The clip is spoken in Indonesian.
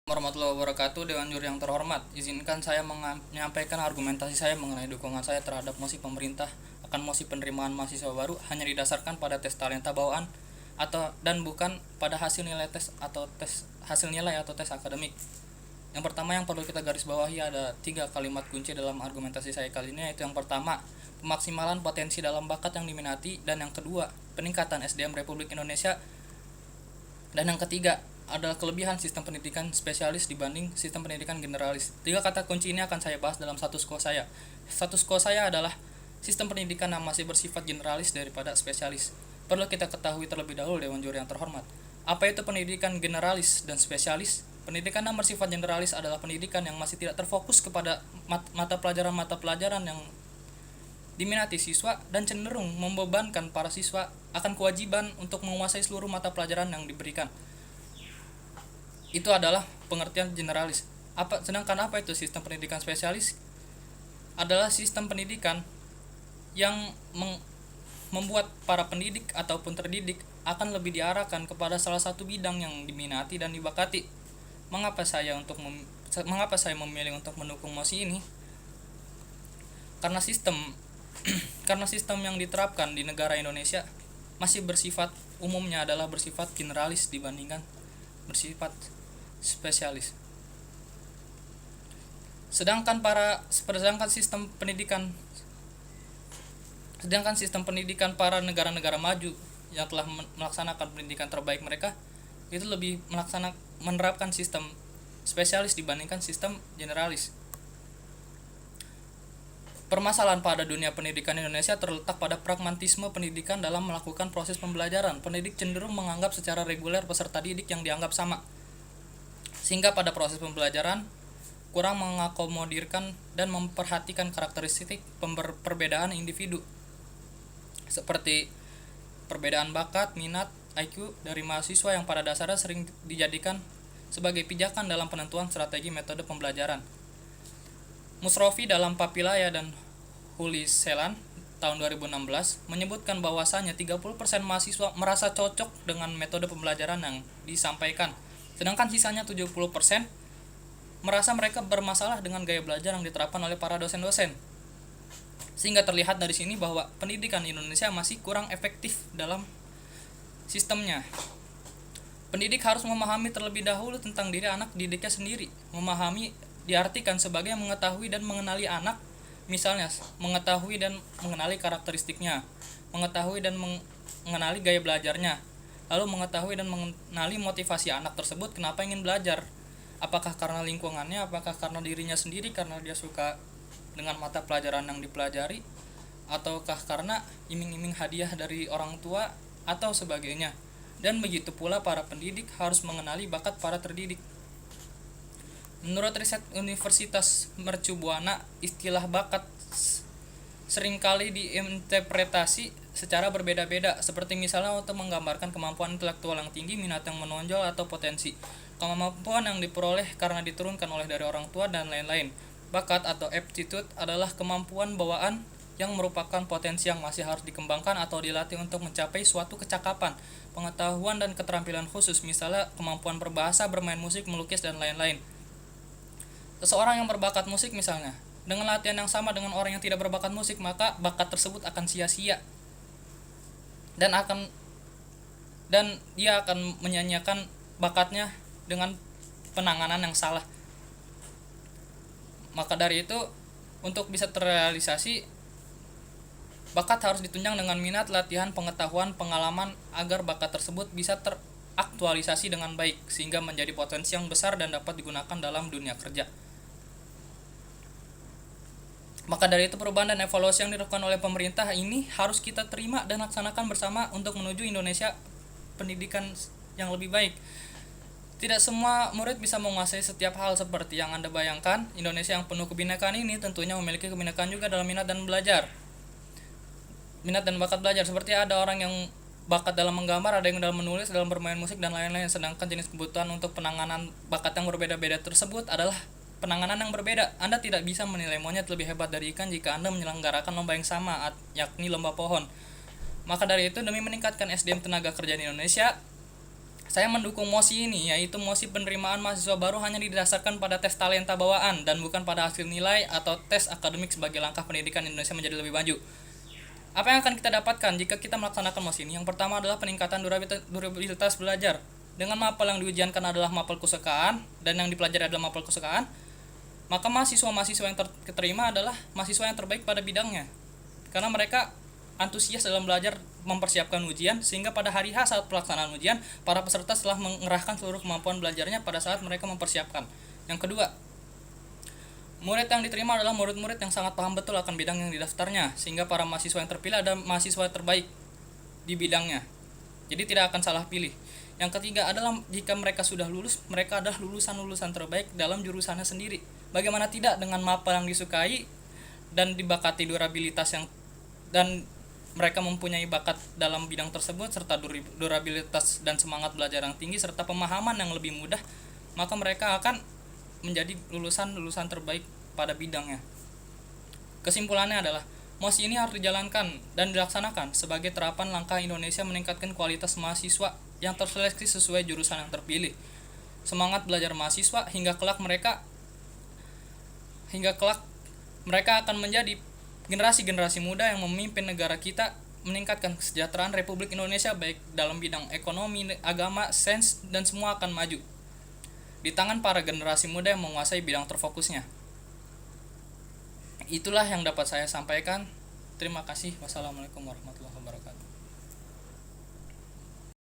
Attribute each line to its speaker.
Speaker 1: Warahmatullahi wabarakatuh. Dewan Juri yang terhormat, izinkan saya menyampaikan argumentasi saya mengenai dukungan saya terhadap mosi pemerintah akan mosi penerimaan mahasiswa baru hanya didasarkan pada tes talenta bawaan dan bukan pada hasil nilai tes atau tes akademik. Yang pertama yang perlu kita garis bawahi ada 3 kalimat kunci dalam argumentasi saya kali ini, yaitu yang pertama, pemaksimalan potensi dalam bakat yang diminati, dan yang kedua, peningkatan SDM Republik Indonesia, dan yang ketiga adalah kelebihan sistem pendidikan spesialis dibanding sistem pendidikan generalis. 3 kata kunci ini akan saya bahas dalam status quo saya. Status quo saya adalah sistem pendidikan yang masih bersifat generalis daripada spesialis. Perlu kita ketahui terlebih dahulu, Dewan Juri yang terhormat, apa itu pendidikan generalis dan spesialis? Pendidikan yang bersifat generalis adalah pendidikan yang masih tidak terfokus kepada mata pelajaran yang diminati siswa dan cenderung membebankan para siswa akan kewajiban untuk menguasai seluruh mata pelajaran yang diberikan. Itu adalah pengertian generalis. Sedangkan apa itu sistem pendidikan spesialis? Adalah sistem pendidikan yang membuat para pendidik ataupun terdidik akan lebih diarahkan kepada salah satu bidang yang diminati dan dibakati. Mengapa saya memilih untuk mendukung mosi ini? Karena sistem yang diterapkan di negara Indonesia masih umumnya adalah bersifat generalis dibandingkan bersifat spesialis. Sedangkan sistem pendidikan para negara-negara maju yang telah melaksanakan pendidikan terbaik mereka itu lebih menerapkan sistem spesialis dibandingkan sistem generalis. Permasalahan pada dunia pendidikan Indonesia terletak pada pragmatisme pendidikan dalam melakukan proses pembelajaran. Pendidik cenderung menganggap secara reguler peserta didik yang dianggap sama, sehingga pada proses pembelajaran kurang mengakomodirkan dan memperhatikan karakteristik perbedaan individu, seperti perbedaan bakat, minat, IQ dari mahasiswa yang pada dasarnya sering dijadikan sebagai pijakan dalam penentuan strategi metode pembelajaran. Musrofi dalam Papilaya dan Huli Selan tahun 2016 menyebutkan bahwasanya 30% mahasiswa merasa cocok dengan metode pembelajaran yang disampaikan, sedangkan sisanya 70% merasa mereka bermasalah dengan gaya belajar yang diterapkan oleh para dosen-dosen. Sehingga terlihat dari sini bahwa pendidikan Indonesia masih kurang efektif dalam sistemnya. Pendidik harus memahami terlebih dahulu tentang diri anak didiknya sendiri. Memahami diartikan sebagai mengetahui dan mengenali anak, misalnya mengetahui dan mengenali karakteristiknya, mengetahui dan mengenali gaya belajarnya, lalu mengetahui dan mengenali motivasi anak tersebut kenapa ingin belajar. Apakah karena lingkungannya, apakah karena dirinya sendiri karena dia suka dengan mata pelajaran yang dipelajari, ataukah karena iming-iming hadiah dari orang tua atau sebagainya. Dan begitu pula para pendidik harus mengenali bakat para terdidik. Menurut riset Universitas Mercu Buana, istilah bakat seringkali diinterpretasi secara berbeda-beda, seperti misalnya untuk menggambarkan kemampuan intelektual yang tinggi, minat yang menonjol, atau potensi kemampuan yang diperoleh karena diturunkan oleh dari orang tua, dan lain-lain. Bakat atau aptitude adalah kemampuan bawaan yang merupakan potensi yang masih harus dikembangkan atau dilatih untuk mencapai suatu kecakapan, pengetahuan, dan keterampilan khusus, misalnya kemampuan berbahasa, bermain musik, melukis, dan lain-lain. Seseorang yang berbakat musik misalnya, dengan latihan yang sama dengan orang yang tidak berbakat musik, maka bakat tersebut akan sia-sia dan dia akan menyanyiakan bakatnya dengan penanganan yang salah. Maka dari itu, untuk bisa terrealisasi, bakat harus ditunjang dengan minat, latihan, pengetahuan, pengalaman agar bakat tersebut bisa teraktualisasi dengan baik sehingga menjadi potensi yang besar dan dapat digunakan dalam dunia kerja. Maka dari itu, perubahan dan evaluasi yang dilakukan oleh pemerintah ini harus kita terima dan laksanakan bersama untuk menuju Indonesia pendidikan yang lebih baik. Tidak semua murid bisa menguasai setiap hal seperti yang Anda bayangkan. Indonesia yang penuh kebinekaan ini tentunya memiliki kebinekaan juga dalam minat dan bakat belajar. Seperti ada orang yang bakat dalam menggambar, ada yang dalam menulis, dalam bermain musik, dan lain-lain. Sedangkan jenis kebutuhan untuk penanganan bakat yang berbeda-beda tersebut adalah penanganan yang berbeda. Anda tidak bisa menilai monyet lebih hebat dari ikan jika Anda menyelenggarakan lomba yang sama, yakni lomba pohon. Maka dari itu, demi meningkatkan SDM tenaga kerja di Indonesia, Saya mendukung mosi ini, yaitu mosi penerimaan mahasiswa baru hanya didasarkan pada tes talenta bawaan dan bukan pada hasil nilai atau tes akademik sebagai langkah pendidikan Indonesia menjadi lebih maju. Apa yang akan kita dapatkan jika kita melaksanakan mosi ini? Yang pertama adalah peningkatan durabilitas belajar. Dengan mapel yang diujiankan adalah mapel kesukaan dan yang dipelajari adalah mapel kesukaan, maka mahasiswa-mahasiswa yang terima adalah mahasiswa yang terbaik pada bidangnya. Karena mereka antusias dalam belajar mempersiapkan ujian, sehingga pada hari H saat pelaksanaan ujian, para peserta telah mengerahkan seluruh kemampuan belajarnya pada saat mereka mempersiapkan. Yang kedua, murid yang diterima adalah murid-murid yang sangat paham betul akan bidang yang didaftarnya, sehingga para mahasiswa yang terpilih adalah mahasiswa terbaik di bidangnya. Jadi tidak akan salah pilih. Yang ketiga adalah jika mereka sudah lulus, mereka adalah lulusan-lulusan terbaik dalam jurusannya sendiri. Bagaimana tidak dengan mapel yang disukai dan dibakati durabilitas dan mereka mempunyai bakat dalam bidang tersebut serta durabilitas dan semangat belajar yang tinggi serta pemahaman yang lebih mudah, maka mereka akan menjadi lulusan terbaik pada bidangnya. Kesimpulannya adalah mosi ini harus dijalankan dan dilaksanakan sebagai terapan langkah Indonesia meningkatkan kualitas mahasiswa yang terseleksi sesuai jurusan yang terpilih. Semangat belajar mahasiswa hingga kelak mereka akan menjadi generasi-generasi muda yang memimpin negara kita, meningkatkan kesejahteraan Republik Indonesia baik dalam bidang ekonomi, agama, sains, dan semua akan maju di tangan para generasi muda yang menguasai bidang terfokusnya. Itulah yang dapat saya sampaikan. Terima kasih. Wassalamualaikum warahmatullahi wabarakatuh.